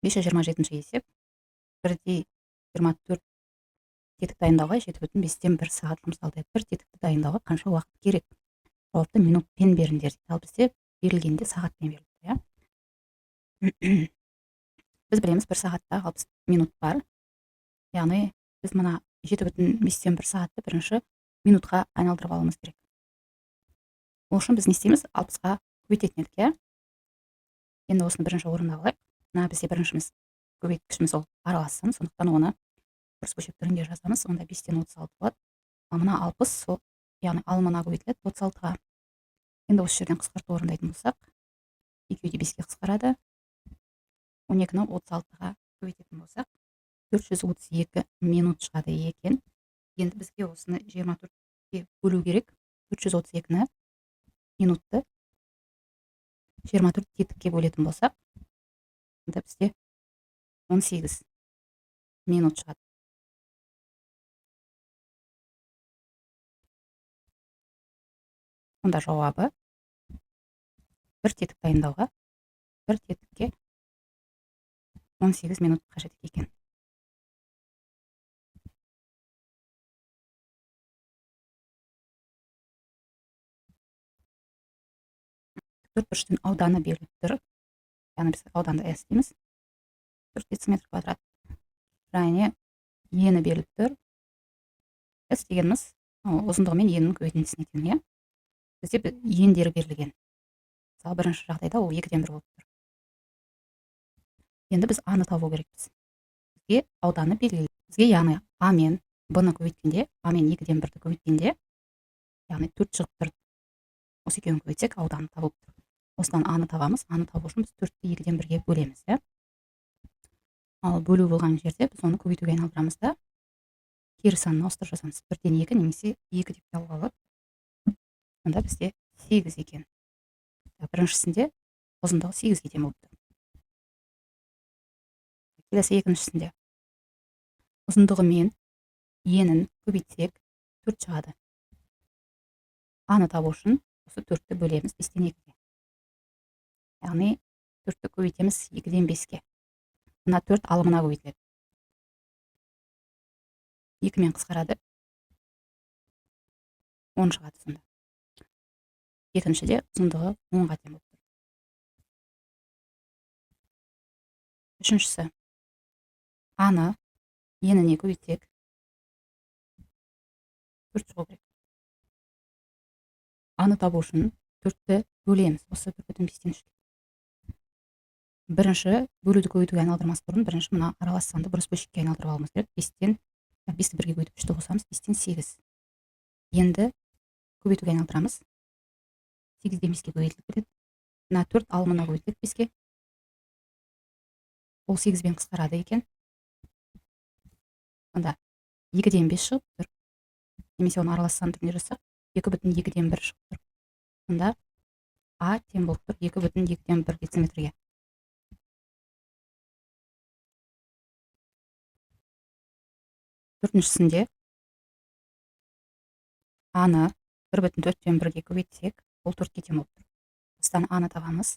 527 есеп 1,24 тетік дайындауға 7,5-тен 1 сағат жұмсалды. Бір тетікті дайындауға қанша уақыт керек? Жауапты минутпен беріңдер. Ал бізде берілгенде сағатпен берілді. Біз білеміз 1 сағатта 60 минут бар. Яғни біз мына 7,5-тен 1 сағатты бірінші минутқа айналдырып алуымыз керек. Ол үшін біз не істейміз? 60-ға көбейтетін едік. Енді осыны бірінші орында алайық. Мына бізде біріншіміз көбейткішіміз ол аралассын, сондықтан оны бұрыс бөлшек түрінде жазамыз. Онда 5-тен 36 болады. Ал мына 60 сол, яғни алымына көбейтіледі 36-ға. Енді осы жерден қысқарту орындайтын болсақ, екеуі де 5-ке қысқарады. 12-ні 36-ға көбейтетін болсақ, 432 минут шығады екен. Енді бізге осыны 24-ке бөлу керек. 432-ні минутты 24 тетікке бөлетін болсақ, онда бізде 18 минут шығады. Онда жауабы бір тетік дайындауға бір тетікке 18 минут қажет екен. Төртбұрыштың ауданы беріліп тұр. Яғни біз ауданды S дейміз. 4 дециметр квадрат. Және ені беріліп тұр. S дегеніміз ұзындығымен енінің көбейтіндісіне тең. Бізде ендері берілген. Мысалы, бірінші жағдайда ол 2-ден 1 болып тұр. Енді біз A-ны табу керекпіз. Бізге ауданы белгілі. Бізге яғни A мен B-ны көбейткенде, A мен 2-ден 1-ді көбейткенде, яғни 4 шығып тұр. Осы екеуін көбейтсек, ауданы табылып тұр. Осыдан A-ны табамыз. A-ны табу үшін біз 4-ті 2-ден 1-ге бөлеміз. Ал бөлу болған жерде біз оны көбейтуге айналдырамыз да, кері санын ауыстырып жазамыз. 1-ден 2 немесе 2 деп те алуға болады. Онда бізде 8 екен. Біріншісінде ұзындығы 8-ге тең болып тұр. Келесі екіншісінде ұзындығы мен енін көбейтсек 4 шығады. A-ны табу үшін осы 4-ті бөлеміз 5-тен 2-ге. Яғни 4-ті көбейтеміз 2-ден 5-ке. Мына 4 алымына көбейтіледі. 2 мен қысқарады. 10 шығады сонда. Екіншіде ұзындығы 10-ға тең болып тұр. Үшіншісі. A-ны еніне көбейтсек 4 шығу керек. A-ны табу үшін 4-ті бөлеміз. Осы 1,5-тен 3-ке. Бірінші бөлуді көбейтуге айналдырмас бұрын, бірінші мына аралас санды бұрыс бөлшекке айналдырып алуымыз керек. 5-ті 1-ге көбейтіп 3-ті қосамыз, 5-тен 8. Енді көбейтуге айналдырамыз. 8-ден 5-ке көбейтіліп кетеді. Мына 4 алымына көбейтіледі 5-ке. Ол 8-бен қысқарады екен. Онда 2-ден 5 шығып тұр. Немесе оны аралас сан түрінде жазсақ, 2,2-ден 1 шығып тұр. Онда A тең болып тұр 2,2-ден 1 дециметрге. Төртіншісінде A-ны 1,4-ден 1-ге көбейтсек, ол 4-ке тең болып тұр. Осыдан A-ны табамыз.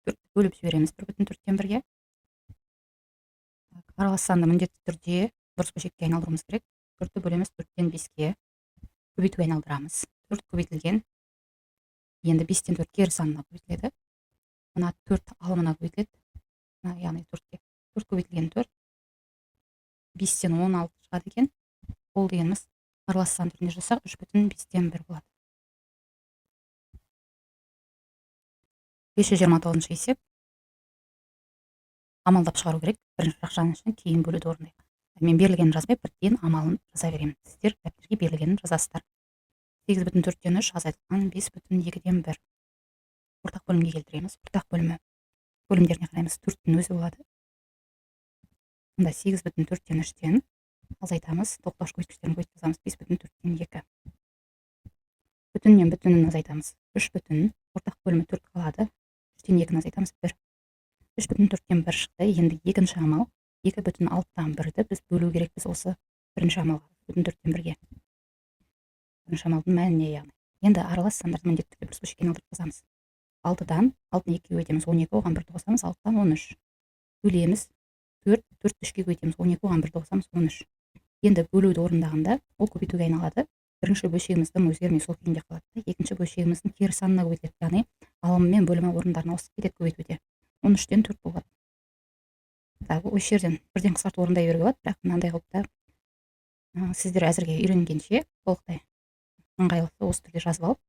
4-ті бөліп жібереміз 1,4-ден 1-ге. Аралас санды міндетті түрде бұрыс бөлшекке айналдыруымыз керек. 4-ті бөлеміз 4-тен 5-ке. Көбейтуге айналдырамыз. 4 көбейтілген. Енді 5-тен 4 кері санына көбейтіледі. Мына 4 алымына көбейтіледі. Яғни 4-ке. 4 көбейтілген 4. 5-тен 16 шығады екен. Ол дегеніміз аралас сан түрінде жасақ 3,5-тен 1 болады. 529 есеп. Амалдап шығару керек. Бірінші жақшаның ішіне кейін бөлуді орындайық. Мен берілгенін жазбай, бірден амалын жаза беремін. Сіздер дәптерге берілгенін жазасыздар. 8,4-тен 3 азайтылған 5,2-ден 1. Ортақ бөлімге келтіреміз. Ортақ бөлімдеріне қараймыз. 4-тің өзі болады. Онда 8,4-тен 3-тен азайтамыз. Тоқтауыш көбейткіштерін көбейтіп жазамыз. 5,4-тен 2. Бүтіннен бүтінін азайтамыз. 3 бүтін. Ортақ бөлімі 4 қалады. 3-тен 2-ні азайтамыз 1. 3,4-тен 1 шықты. Енді екінші амал 2,6-тан 1-ді біз бөлу керекпіз осы бірінші амалға. 2,4-тен 1-ге. Бірінші амалдың мәніне яғни. Енді аралас сандарды міндетті түрде бұрыс бөлшекке айналдырып жазамыз. 6-дан 6-ны 2-ге өтеміз 12, оған 1-ді қосамыз 6-дан 13. Бөлеміз төртті үшке көбейтеміз, 12, оған бірді қосамыз, 13. Енді бөлуді орындағанда ол көбейтуге айналады. Бірінші бөлшегіміздің өзгермей сол күйінде қалады. Екінші бөлшегіміздің кері санына көбейтіледі, яғни алымы мен бөлімі орындарына ауысып кетеді көбейтуде. 13-тен 4 болады. Осы жерден бірден қысқарту орындай беруге болады, бірақ мынандай қылып та сіздер әзірге үйренгенше толықтай ыңғайлысы осы түрде жазып алып,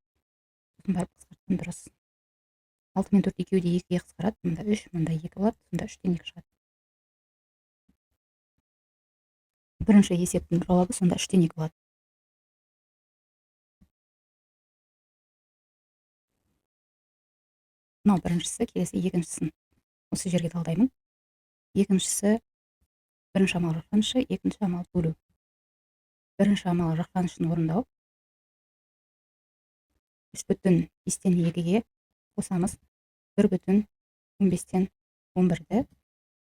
сосын барып қысқартқан дұрыс. 6 мен 4 екеуі де 2-ге қысқарады, мында 3, мында 2 болады, сонда 3-тен 2 шығады. Бірінші есептің жауабы сонда 3-тен 2 болады. Мынау біріншісі, келесі екіншісін осы жерге талдаймын. Екіншісі бірінші амал жаққанышы, екінші амал бөлу. Бірінші амал жаққанышын орындау. 3,5-тен 2-ге қосамыз. 1,15-тен 11-ді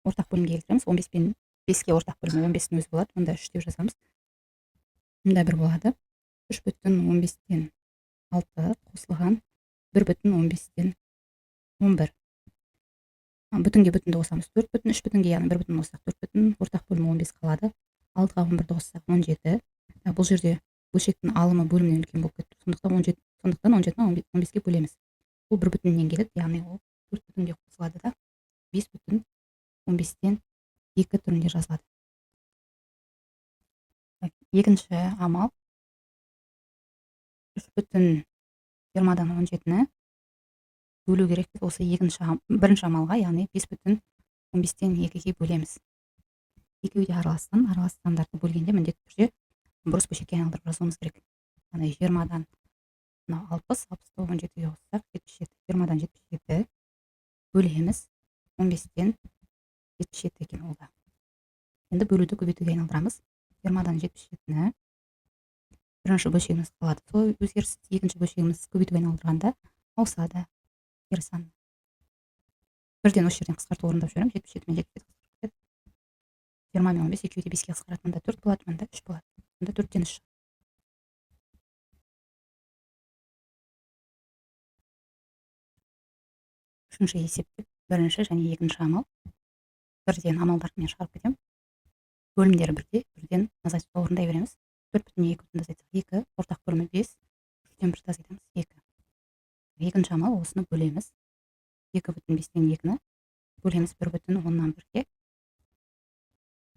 ортақ бөлімге келтіреміз. 15 пен 5-ке ортақ бөлімі 15-тің өзі болады. Онда 3 деп жазамыз. Мұнда 1 болады. 3,15-тен 6 қосылған 1,15-тен 11. Бүтінге бүтінді қосамыз. 4 бүтін, 3 бүтінге, яғни 1 бүтін қоссақ 4 бүтін, ортақ бөлімі 15 қалады. 6-ға 11-ді қоссақ 17. Бұл жерде бөлшектің алымы бөлімнен үлкен болып кетті. Сондықтан 17-ні 15-ге бөлеміз. Бұл 1 бүтіннен келеді, яғни ол 4 бүтінге қосылады да 5 бүтін 15-тен 2 түрінде жазылады. Екінші амал 3,20-дан 17-ні бөлу керек. Осы бірінші амалға, яғни 5,15-тен 2-ге бөлеміз. Екеуі де аралас-сандарды бөлгенде міндетті түрде бұрыс бөлшекке айналдырып жазуымыз керек. Яғни 20-дан 60, 60-ты 17-ге қоссақ 77. 20-дан 77 бөлеміз 15-тен 77 екен ол да. Енді бөлуді көбейтуге айналдырамыз. 20-дан 77-ні бірінші бөлшегіміз қалады. Сол өзгеріс екінші бөлшегіміз көбейтуге айналдырғанда ауысады. Кері сан. Бірден осы жерден қысқарту орындап жүремін. 77 мен 77 қысқарып кетеді. 20 мен 15 екеуі де 5-ке қысқарады. Мында 4 болады, мында 3 болады. Мында 4-тен 3. Үшінші есепте бірінші және екінші амал. Бірден амалдарды мен шығарып кетемін. Бөлімдері бірден азайтуды орындай береміз. 4,2 бүтінді азайтсақ 2, ортақ бөлімі 5, 3-тен 1-ді азайтамыз 2. Екінші амал осыны бөлеміз. 2,5-тен 2-ні бөлеміз 1,10-нан 1-ге.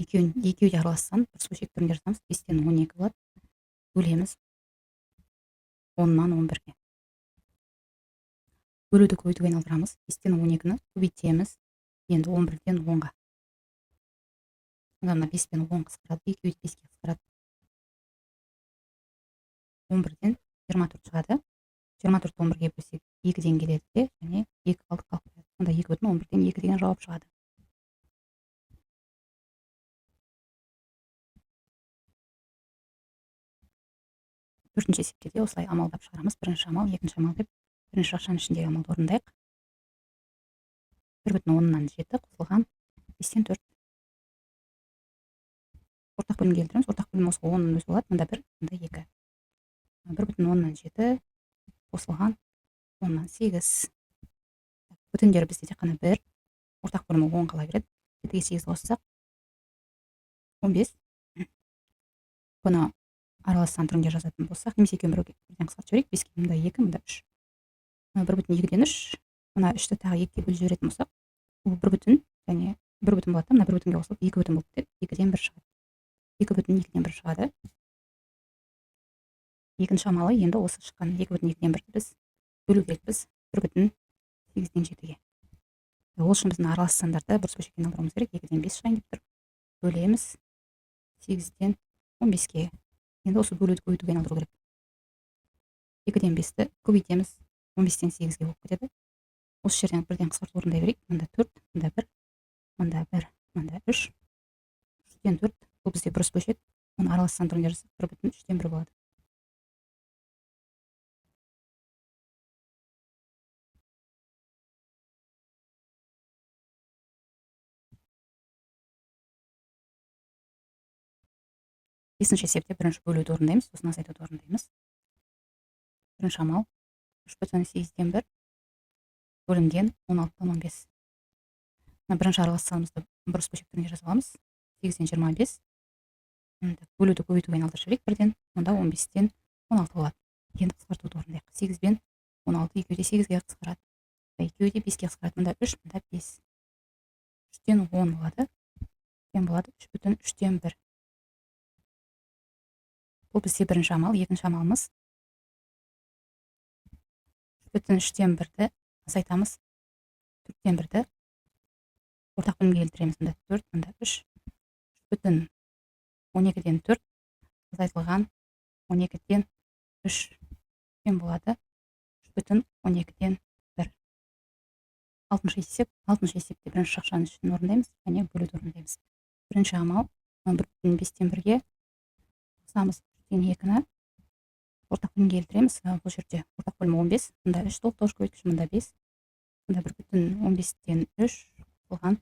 Екеуі де аралассан, бір бөлшек түрінде жазамыз. 5-тен 12 болады. Бөлеміз 10-нан 11-ге. Бөлуді көбейтуге айналдырамыз. 5-тен 12-ні көбейтеміз. Енді 11-ден 10-ға. Мына 5 пен 10 қысқарады. Екеуі де 5-ке қысқарады. 11-ден 24 шығады. 24-ті 11-ге бөлсек 2-ден келеді де, және 2 қалып қояды. Сонда 2,11-ден 2 деген жауап шығады. Төртінші есепте де осылай амалдап шығарамыз. Бірінші амал, екінші амал деп, бірінші жақшаның ішіндегі амалды орындайық. 1,10-нан 7 қосылған 5-тен 4. Ортақ бөлімге келтіреміз. Ортақ бөлім осы 10-ның өзі болады. Мында 1, мында 2. 1,10-нан 7 қосылған 10-нан 8. Бүтіндері бізде тек қана 1. Ортақ бөлімі 10 қала береді. 7-ге 8 қоссақ 15. Бұны аралас сан түрінде жазатын болсақ, немесе екеуін бірден қысқартып жіберейік. 5-ке мында 2, мында 3. 1,2-ден 3. Мына 3-ті тағы 2-ге бөліп жіберетін болсақ, бұл 1 бүтін және 1 бүтін болады. Мына 1 бүтінге қосылып 2 бүтін болып кетеді. 2-ден 1 шығады. 2 бүтін 2-ден 1 шығады. Екінші амалы енді осы шыққан 2 бүтін 2-ден 1-ді біз бөлу керекпіз 1 бүтін 8-ден 7-ге. Ол үшін біздің аралас сандарды бұрыс бөлшекке айналдыруымыз керек. 2-ден 5 шығайын деп тұр. Бөлеміз 8-ден 15-ге. Енді осы бөлуді көбейтуге айналдыру керек. 2-ден 5-ті көбейтеміз. 15-тен 8-ге болып кетеді. Осы жерден бірден қысқарту орындай берейік. Мында 4, мында 1, мында 1, мында 3. 3-тен 4. Бұл бізде бұрыс бөлшек. Оны аралас сан түрінде жазсақ 1 бүтін 3-тен 1 болады. Бесінші есепте бірінші бөлуді орындаймыз, сосын азайтуды орындаймыз. Бірінші амал 3,8-ден 1 бөлінген 16-тан 15. бірінші аралас санымызды бұрыс бөлшек түрінде жазып аламыз. 8-ден 25. Бөлуді көбейтуге айналдырып жіберейік бірден. Онда 15-тен 16 болады. Енді қысқартуды орындайық. 8 бен 16 екеуі де 8-ге қысқарады. Екеуі де 5-ге қысқарады. Мында 3, мында 5. 3-тен 10 болады. Тең болады 3,3-тен 1. Бұл бізде бірінші амал. Екінші амалымыз 3,3-тен 1-ді азайтамыз. 4-тен 1-ді ортақ бөлімге келтіреміз. Мында 4, мында 3. 3,12-ден 4 азайтылған 12-ден 3 тең болады 3,12-ден 1. Алтыншы есепте бірінші шақшаны үшін орындаймыз, және бөлуді орындаймыз. Бірінші амал 1,5-тен 1-ге қосамыз 3,2-ні ортақ бөлімге келтіреміз. Бұл жерде ортақ бөлімі 15, мында 3 толықтауыш көбейткіш, мында 5, мында 1,15-тен 3 қосылған